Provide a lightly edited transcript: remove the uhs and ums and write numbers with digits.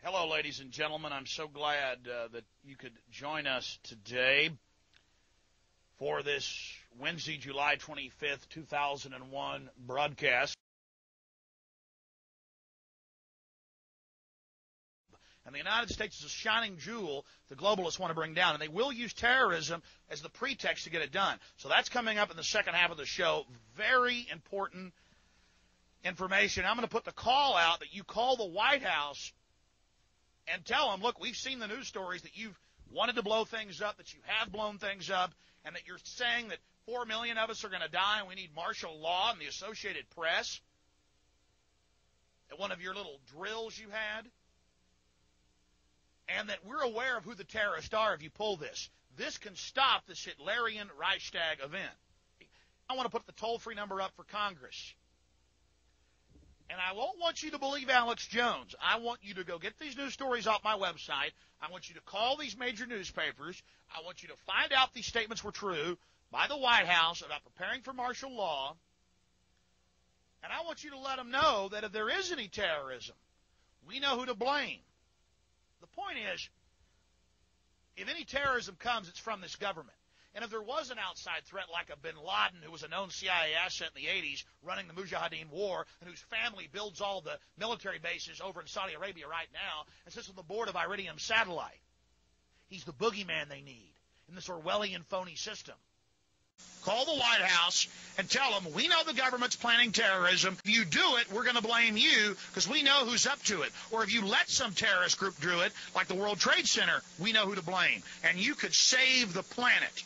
Hello, ladies and gentlemen. I'm so glad that you could join us today for this Wednesday, July 25th, 2001 broadcast. And the United States is a shining jewel the globalists want to bring down, and they will use terrorism as the pretext to get it done. So that's coming up in the second half of the show. Very important information. I'm going to put the call out that you call the White House and tell them, look, we've seen the news stories that you've wanted to blow things up, that you have blown things up, and that you're saying that 4 million of us are going to die and we need martial law and the Associated Press at one of your little drills you had, and that we're aware of who the terrorists are if you pull this. This can stop this Hitlerian Reichstag event. I want to put the toll-free number up for Congress. And I won't want you to believe Alex Jones. I want you to go get these news stories off my website. I want you to call these major newspapers. I want you to find out these statements were true by the White House about preparing for martial law. And I want you to let them know that if there is any terrorism, we know who to blame. The point is, if any terrorism comes, it's from this government. And if there was an outside threat like a bin Laden, who was a known CIA asset in the 80s, running the Mujahideen war, and whose family builds all the military bases over in Saudi Arabia right now, and sits on the board of Iridium Satellite, he's the boogeyman they need in this Orwellian phony system. Call the White House and tell them, we know the government's planning terrorism. If you do it, we're going to blame you because we know who's up to it. Or if you let some terrorist group do it, like the World Trade Center, we know who to blame. And you could save the planet.